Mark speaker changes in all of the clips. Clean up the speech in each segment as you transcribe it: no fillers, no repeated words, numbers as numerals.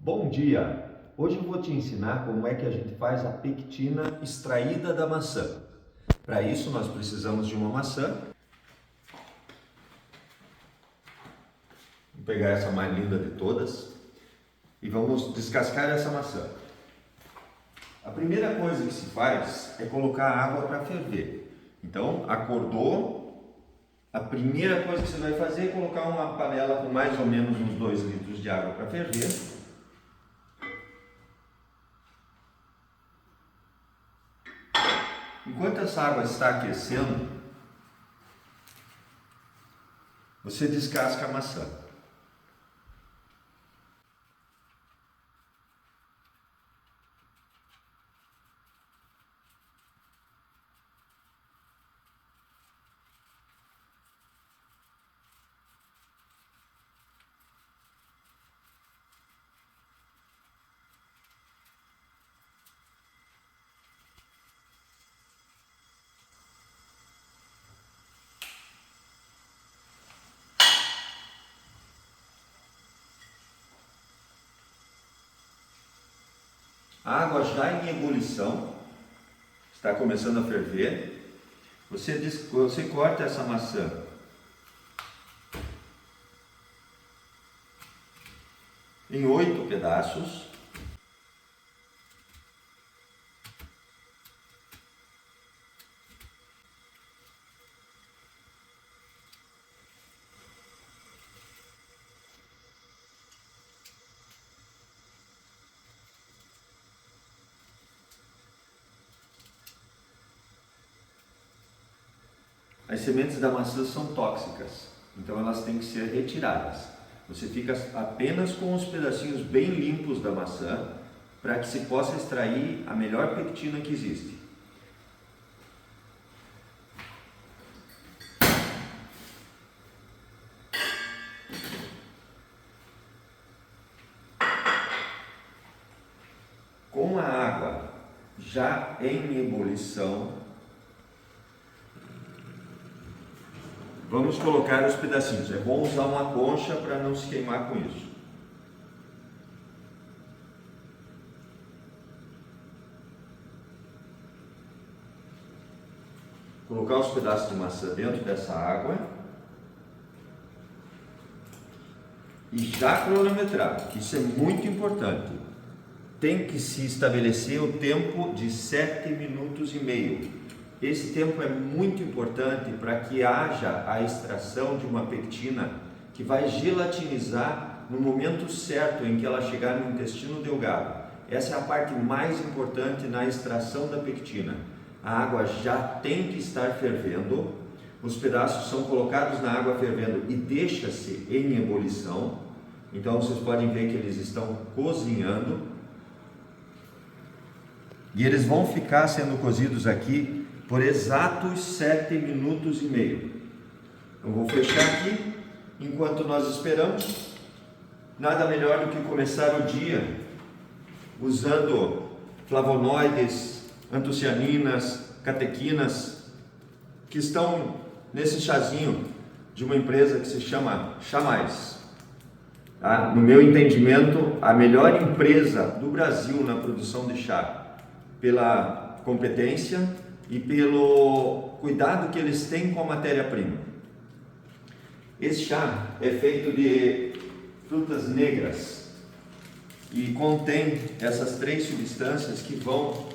Speaker 1: Bom dia! Hoje eu vou te ensinar como é que a gente faz a pectina extraída da maçã. Para isso nós precisamos de uma maçã. Vou pegar essa mais linda de todas e vamos descascar essa maçã. A primeira coisa que se faz é colocar água para ferver. Então, acordou, a primeira coisa que você vai fazer é colocar uma panela com mais ou menos uns 2 litros de água para ferver. Enquanto essa água está aquecendo, você descasca a maçã. A água já em ebulição, está começando a ferver. Você corta essa maçã em 8 pedaços. As sementes da maçã são tóxicas, então elas têm que ser retiradas. Você fica apenas com os pedacinhos bem limpos da maçã para que se possa extrair a melhor pectina que existe. Com a água já em ebulição, vamos colocar os pedacinhos. É bom usar uma concha para não se queimar com isso. Colocar os pedaços de maçã dentro dessa água e já cronometrar. Isso é muito importante. Tem que se estabelecer o tempo de 7,5 minutos. Esse tempo é muito importante para que haja a extração de uma pectina que vai gelatinizar no momento certo em que ela chegar no intestino delgado. Essa é a parte mais importante na extração da pectina. A água já tem que estar fervendo, os pedaços são colocados na água fervendo e deixa-se em ebulição. Então vocês podem ver que eles estão cozinhando. E eles vão ficar sendo cozidos aqui por exatos 7,5 minutos. Eu vou fechar aqui enquanto nós esperamos. Nada melhor do que começar o dia usando flavonoides, antocianinas, catequinas que estão nesse chazinho de uma empresa que se chama Chá Mais. Tá? No meu entendimento, a melhor empresa do Brasil na produção de chá, pela competência e pelo cuidado que eles têm com a matéria-prima. Esse chá é feito de frutas negras e contém essas 3 substâncias que vão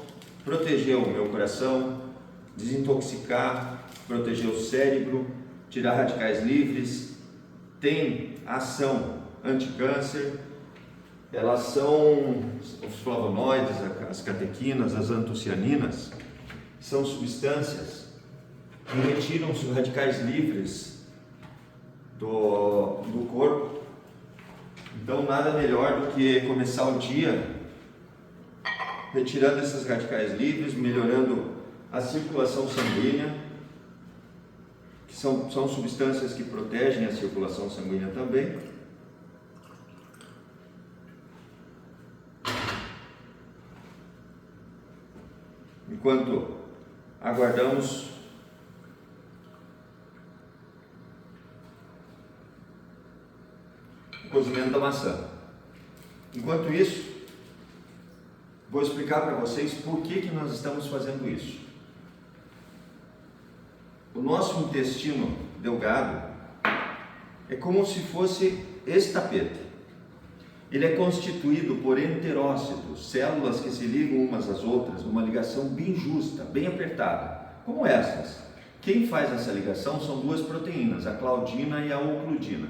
Speaker 1: proteger o meu coração, desintoxicar, proteger o cérebro, tirar radicais livres, tem ação anticâncer. Elas são os flavonoides, as catequinas, as antocianinas, são substâncias que retiram os radicais livres do corpo. Então nada melhor do que começar o dia retirando esses radicais livres, melhorando a circulação sanguínea, que são substâncias que protegem a circulação sanguínea também. Enquanto aguardamos o cozimento da maçã. Enquanto isso, vou explicar para vocês por que nós estamos fazendo isso. O nosso intestino delgado é como se fosse esse tapete. Ele é constituído por enterócitos, células que se ligam umas às outras, numa ligação bem justa, bem apertada, como essas. Quem faz essa ligação são duas proteínas, a claudina e a ocludina.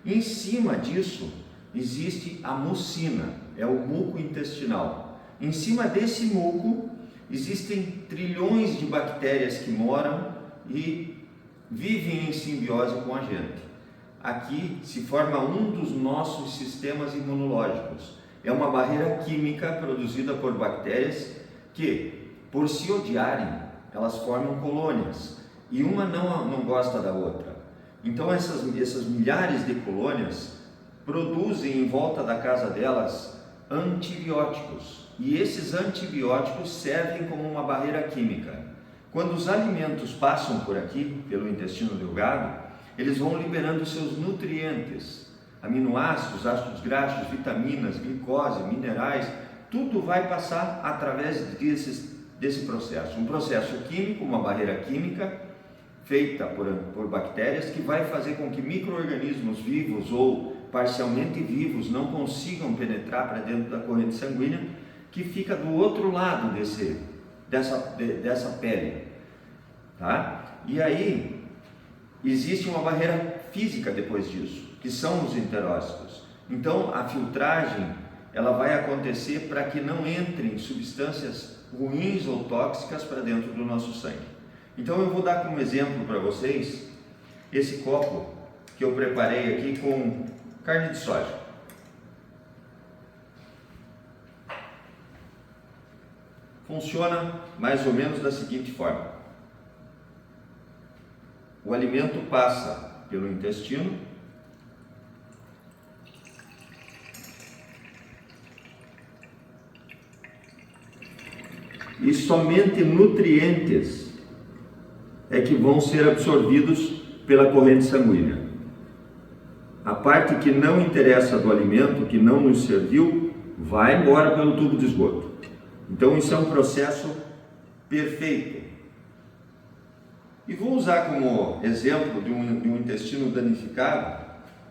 Speaker 1: Em cima disso existe a mucina, é o muco intestinal. Em cima desse muco existem trilhões de bactérias que moram e vivem em simbiose com a gente. Aqui se forma um dos nossos sistemas imunológicos. É uma barreira química produzida por bactérias que, por se odiarem, elas formam colônias e uma não gosta da outra. Então essas milhares de colônias produzem em volta da casa delas antibióticos, e esses antibióticos servem como uma barreira química. Quando os alimentos passam por aqui, pelo intestino delgado, eles vão liberando seus nutrientes, aminoácidos, ácidos graxos, vitaminas, glicose, minerais, tudo vai passar através desse processo. Um processo químico, uma barreira química, feita por bactérias, que vai fazer com que micro-organismos vivos ou parcialmente vivos não consigam penetrar para dentro da corrente sanguínea, que fica do outro lado dessa pele, tá? E aí existe uma barreira física depois disso, que são os enterócitos. Então a filtragem ela vai acontecer para que não entrem substâncias ruins ou tóxicas para dentro do nosso sangue. Então eu vou dar como exemplo para vocês esse copo que eu preparei aqui com carne de soja. Funciona mais ou menos da seguinte forma: o alimento passa pelo intestino, e somente nutrientes é que vão ser absorvidos pela corrente sanguínea. A parte que não interessa do alimento, que não nos serviu, vai embora pelo tubo de esgoto. Então isso é um processo perfeito. E vou usar como exemplo de um intestino danificado.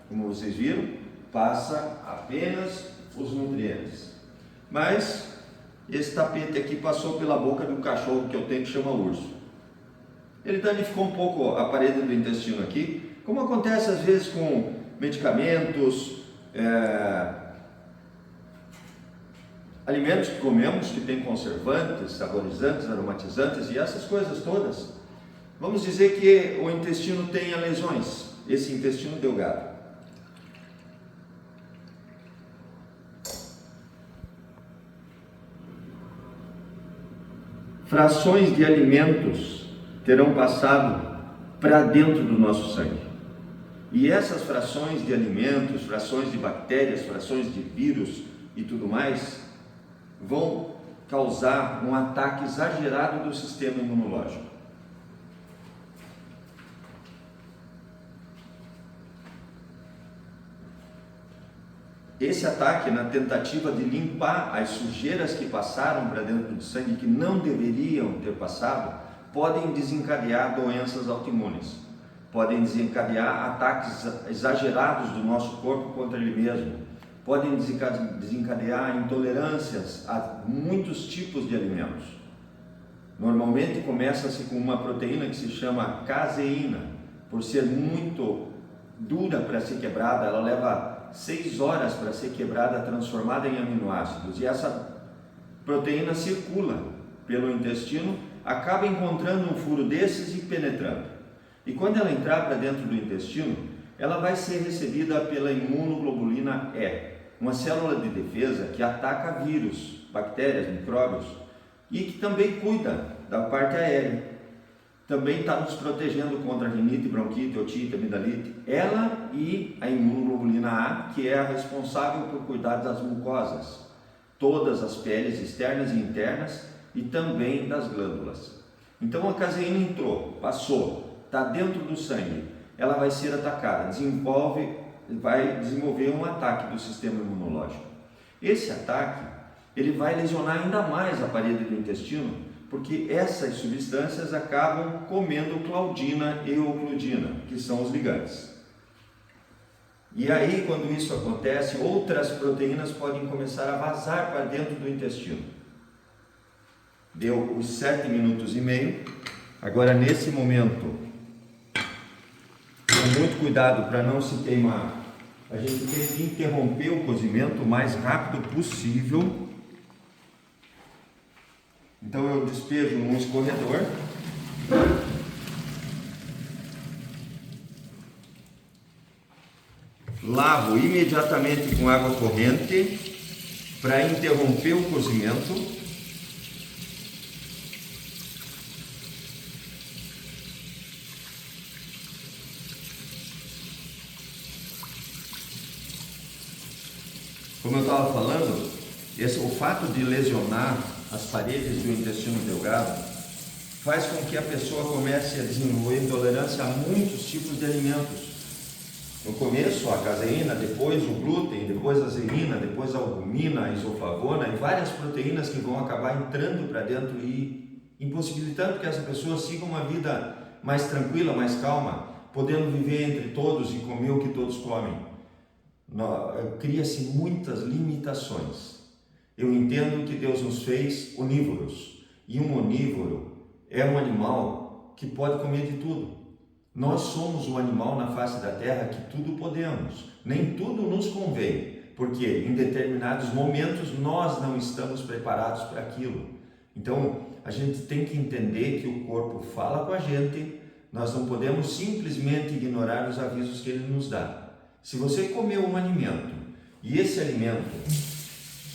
Speaker 1: Como vocês viram, passa apenas os nutrientes. Mas esse tapete aqui passou pela boca de um cachorro que eu tenho que chama urso. Ele danificou um pouco a parede do intestino aqui, como acontece às vezes com medicamentos, alimentos que comemos que tem conservantes, saborizantes, aromatizantes e essas coisas todas. Vamos dizer que o intestino tenha lesões, esse intestino delgado. Frações de alimentos terão passado para dentro do nosso sangue. E essas frações de alimentos, frações de bactérias, frações de vírus e tudo mais, vão causar um ataque exagerado do sistema imunológico. Esse ataque, na tentativa de limpar as sujeiras que passaram para dentro do sangue, que não deveriam ter passado, podem desencadear doenças autoimunes, podem desencadear ataques exagerados do nosso corpo contra ele mesmo, podem desencadear intolerâncias a muitos tipos de alimentos. Normalmente começa-se com uma proteína que se chama caseína. Por ser muito dura para ser quebrada, ela leva 6 horas para ser quebrada, transformada em aminoácidos, e essa proteína circula pelo intestino, acaba encontrando um furo desses e penetrando. E quando ela entrar para dentro do intestino, ela vai ser recebida pela imunoglobulina E, uma célula de defesa que ataca vírus, bactérias, micróbios, e que também cuida da parte aérea. Também está nos protegendo contra rinite, bronquite, otite, amidalite. Ela e a imunoglobulina A, que é a responsável por cuidar das mucosas, todas as peles externas e internas, e também das glândulas. Então a caseína entrou, passou, está dentro do sangue, ela vai ser atacada, vai desenvolver um ataque do sistema imunológico. Esse ataque, ele vai lesionar ainda mais a parede do intestino, porque essas substâncias acabam comendo claudina e ocludina, que são os ligantes. E aí, quando isso acontece, outras proteínas podem começar a vazar para dentro do intestino. Deu os 7 minutos e meio. Agora, nesse momento, com muito cuidado para não se queimar, a gente tem que interromper o cozimento o mais rápido possível. Então eu despejo num escorredor. Lavo imediatamente com água corrente para interromper o cozimento. Como eu estava falando, o fato de lesionar as paredes do intestino delgado faz com que a pessoa comece a desenvolver intolerância a muitos tipos de alimentos. No começo a caseína, depois o glúten, depois a zeina, depois a albumina, a isoflavona e várias proteínas que vão acabar entrando para dentro e impossibilitando que essa pessoa siga uma vida mais tranquila, mais calma, podendo viver entre todos e comer o que todos comem. Cria-se muitas limitações. Eu entendo que Deus nos fez onívoros, e um onívoro é um animal que pode comer de tudo. Nós somos um animal na face da terra que tudo podemos, nem tudo nos convém, porque em determinados momentos nós não estamos preparados para aquilo. Então a gente tem que entender que o corpo fala com a gente, nós não podemos simplesmente ignorar os avisos que ele nos dá. Se você comeu um alimento e esse alimento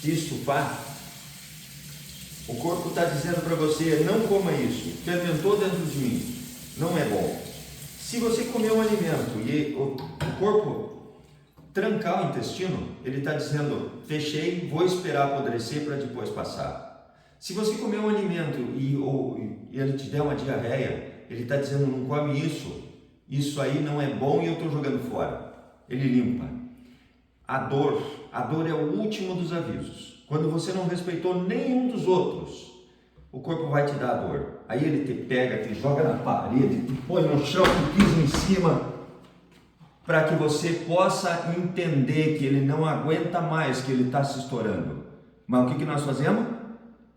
Speaker 1: te estufar, o corpo está dizendo para você, não coma isso, fermentou dentro de mim, não é bom. Se você comer um alimento e o corpo trancar o intestino, ele está dizendo, fechei, vou esperar apodrecer para depois passar. Se você comer um alimento e ele te der uma diarreia, ele está dizendo, não come isso, isso aí não é bom e eu estou jogando fora. Ele limpa. A dor é o último dos avisos. Quando você não respeitou nenhum dos outros, o corpo vai te dar a dor. Aí ele te pega, te joga na parede, te põe no chão, te pisa em cima, para que você possa entender que ele não aguenta mais, que ele está se estourando. Mas o que nós fazemos?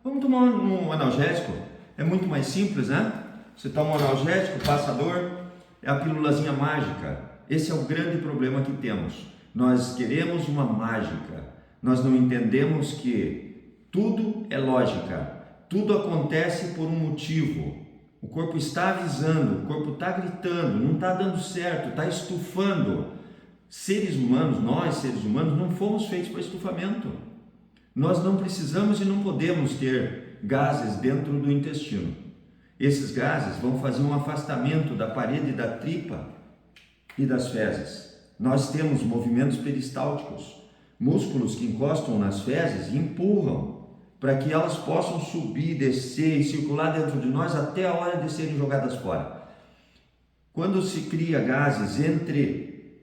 Speaker 1: Vamos tomar um analgésico. É muito mais simples, né? Você toma um analgésico, passa a dor, é a pílulazinha mágica. Esse é o grande problema que temos. Nós queremos uma mágica. Nós não entendemos que tudo é lógica. Tudo acontece por um motivo. O corpo está avisando, o corpo está gritando, não está dando certo, está estufando. Seres humanos, nós seres humanos, não fomos feitos para estufamento. Nós não precisamos e não podemos ter gases dentro do intestino. Esses gases vão fazer um afastamento da parede da tripa e das fezes. Nós temos movimentos peristálticos, músculos que encostam nas fezes e empurram para que elas possam subir, descer e circular dentro de nós até a hora de serem jogadas fora. Quando se cria gases entre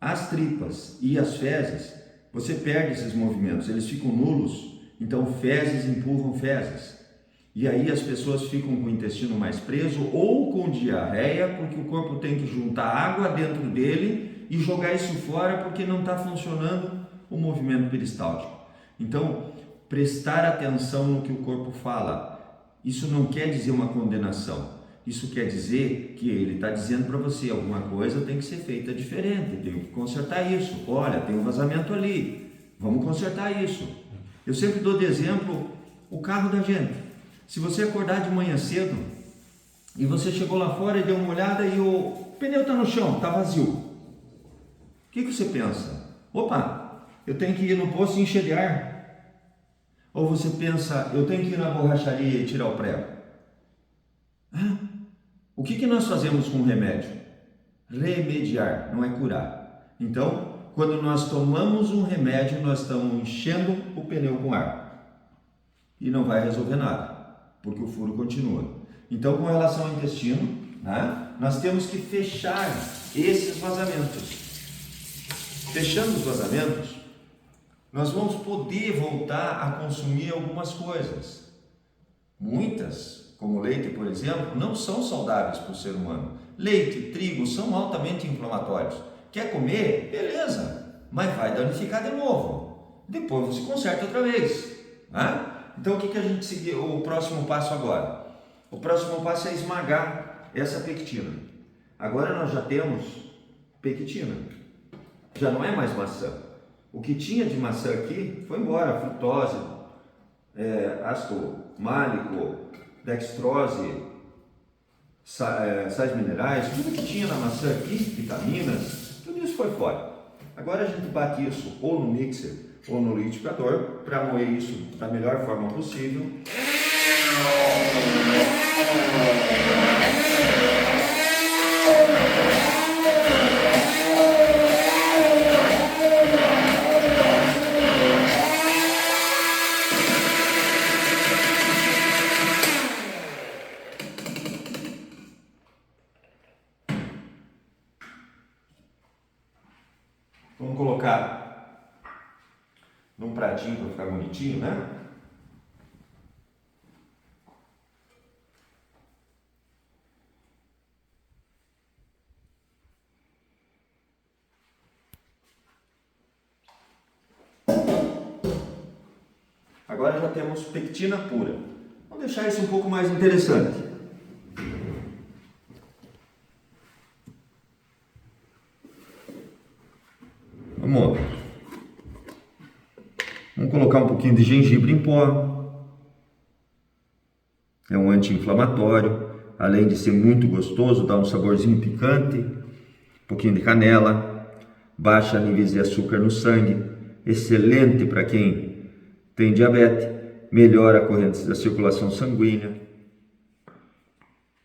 Speaker 1: as tripas e as fezes, você perde esses movimentos, eles ficam nulos, então fezes empurram fezes. E aí as pessoas ficam com o intestino mais preso ou com diarreia, porque o corpo tem que juntar água dentro dele e jogar isso fora porque não está funcionando o movimento peristáltico. Então, prestar atenção no que o corpo fala, isso não quer dizer uma condenação, isso quer dizer que ele está dizendo para você, alguma coisa tem que ser feita diferente, tem que consertar isso, olha, tem um vazamento ali, vamos consertar isso. Eu sempre dou de exemplo o carro da gente. Se você acordar de manhã cedo e você chegou lá fora e deu uma olhada e o pneu está no chão, está vazio, o que você pensa? Opa, eu tenho que ir no posto e encher de ar. Ou você pensa, eu tenho que ir na borracharia e tirar o prego. O que nós fazemos com o remédio? Remediar, não é curar. Então, quando nós tomamos um remédio, nós estamos enchendo o pneu com ar. E não vai resolver nada, porque o furo continua. Então, com relação ao intestino, né, nós temos que fechar esses vazamentos. Fechando os vazamentos, nós vamos poder voltar a consumir algumas coisas. Muitas, como leite, por exemplo, não são saudáveis para o ser humano. Leite e trigo são altamente inflamatórios. Quer comer? Beleza, mas vai danificar de novo. Depois você conserta outra vez. Né? Então o que a gente seguiu? O próximo passo agora? O próximo passo é esmagar essa pectina. Agora nós já temos pectina. Já não é mais maçã. O que tinha de maçã aqui foi embora. Frutose, ácido málico, dextrose, sais minerais, tudo que tinha na maçã aqui, vitaminas, tudo isso foi fora. Agora a gente bate isso ou no mixer ou no liquidificador para moer isso da melhor forma possível. Vamos colocar num pratinho para ficar bonitinho, né? Agora já temos pectina pura. Vamos deixar isso um pouco mais interessante. Vamos colocar um pouquinho de gengibre em pó. É um anti-inflamatório. Além de ser muito gostoso, dá um saborzinho picante. Um pouquinho de canela. Baixa níveis de açúcar no sangue. Excelente para quem tem diabetes. Melhora a corrente da circulação sanguínea.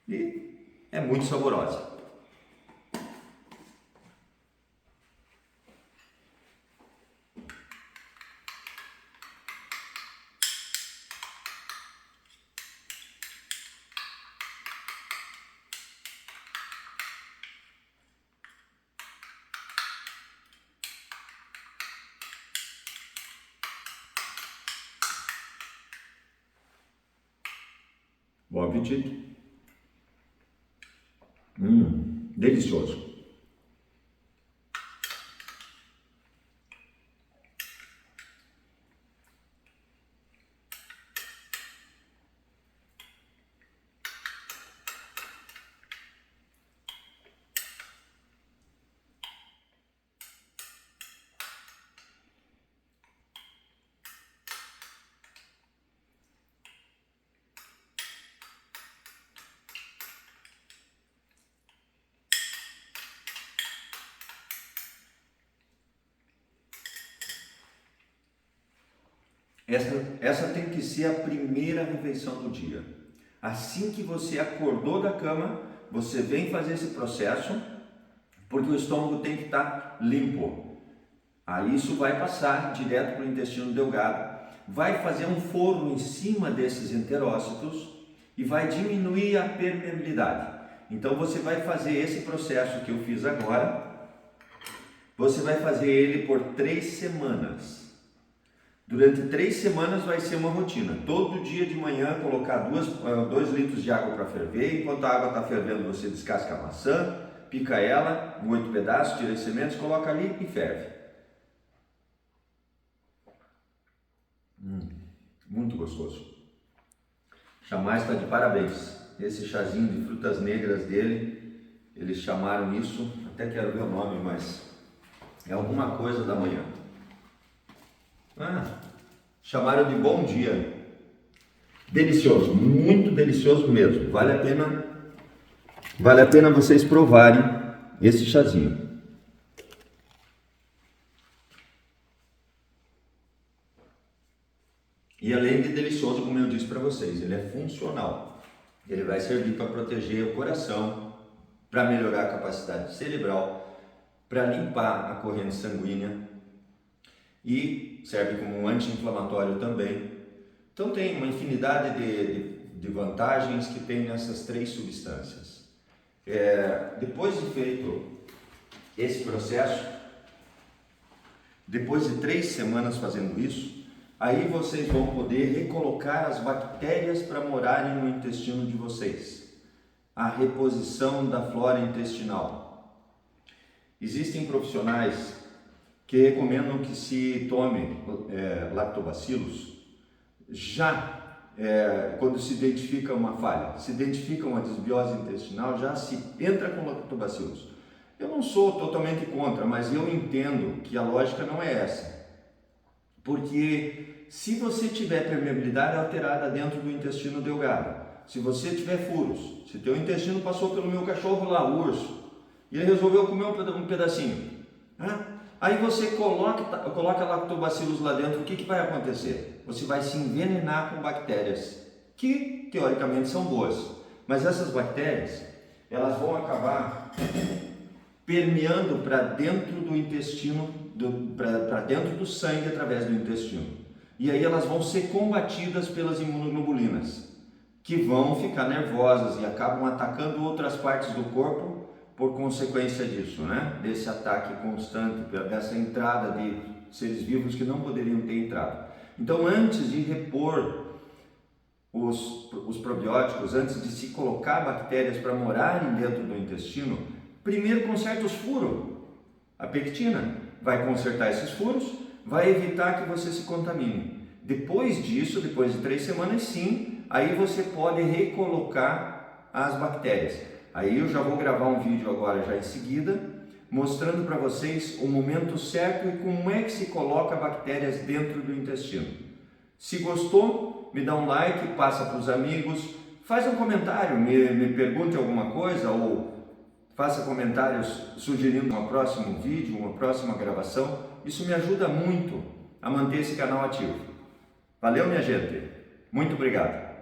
Speaker 1: E é muito saborosa. Bom apetite. Delicioso. Essa tem que ser a primeira refeição do dia. Assim que você acordou da cama, você vem fazer esse processo, porque o estômago tem que estar limpo. Aí isso vai passar direto para o intestino delgado, vai fazer um forno em cima desses enterócitos e vai diminuir a permeabilidade. Então você vai fazer esse processo que eu fiz agora, você vai fazer ele por 3 semanas. Durante 3 semanas vai ser uma rotina. Todo dia de manhã colocar 2 litros de água para ferver. Enquanto a água está fervendo, você descasca a maçã, pica ela em 8 pedaços, tira as sementes, coloca ali e ferve. Muito gostoso. Chamais está de parabéns. Esse chazinho de frutas negras dele, eles chamaram isso, até quero ver o nome, mas é alguma coisa da manhã. Chamaram de bom dia. Delicioso, muito delicioso mesmo. Vale a pena vocês provarem esse chazinho. E além de delicioso, como eu disse para vocês, ele é funcional. Ele vai servir para proteger o coração, para melhorar a capacidade cerebral, para limpar a corrente sanguínea e serve como um anti-inflamatório também. Então tem uma infinidade de vantagens que tem nessas 3 substâncias. Depois de feito esse processo, Depois de 3 semanas fazendo isso, aí vocês vão poder recolocar as bactérias para morarem no intestino de vocês. A reposição da flora intestinal. Existem profissionais que recomendam que se tome lactobacilos quando se identifica uma falha, se identifica uma desbiose intestinal, já se entra com lactobacilos. Eu não sou totalmente contra, mas eu entendo que a lógica não é essa. Porque se você tiver permeabilidade alterada dentro do intestino delgado, se você tiver furos, se teu intestino passou pelo meu cachorro lá, o urso, e ele resolveu comer um pedacinho, né? Aí você coloca lactobacilos lá dentro, o que vai acontecer? Você vai se envenenar com bactérias, que teoricamente são boas, mas essas bactérias, elas vão acabar permeando para dentro do intestino, para dentro do sangue através do intestino. E aí elas vão ser combatidas pelas imunoglobulinas, que vão ficar nervosas e acabam atacando outras partes do corpo por consequência disso, né? Desse ataque constante, dessa entrada de seres vivos que não poderiam ter entrado. Então, antes de repor os probióticos, antes de se colocar bactérias para morarem dentro do intestino, primeiro conserta os furos. A pectina vai consertar esses furos, vai evitar que você se contamine. Depois disso, depois de 3 semanas, sim, aí você pode recolocar as bactérias. Aí eu já vou gravar um vídeo agora já em seguida, mostrando para vocês o momento certo e como é que se coloca bactérias dentro do intestino. Se gostou, me dá um like, passa para os amigos, faz um comentário, me pergunte alguma coisa ou faça comentários sugerindo um próximo vídeo, uma próxima gravação. Isso me ajuda muito a manter esse canal ativo. Valeu, minha gente. Muito obrigado.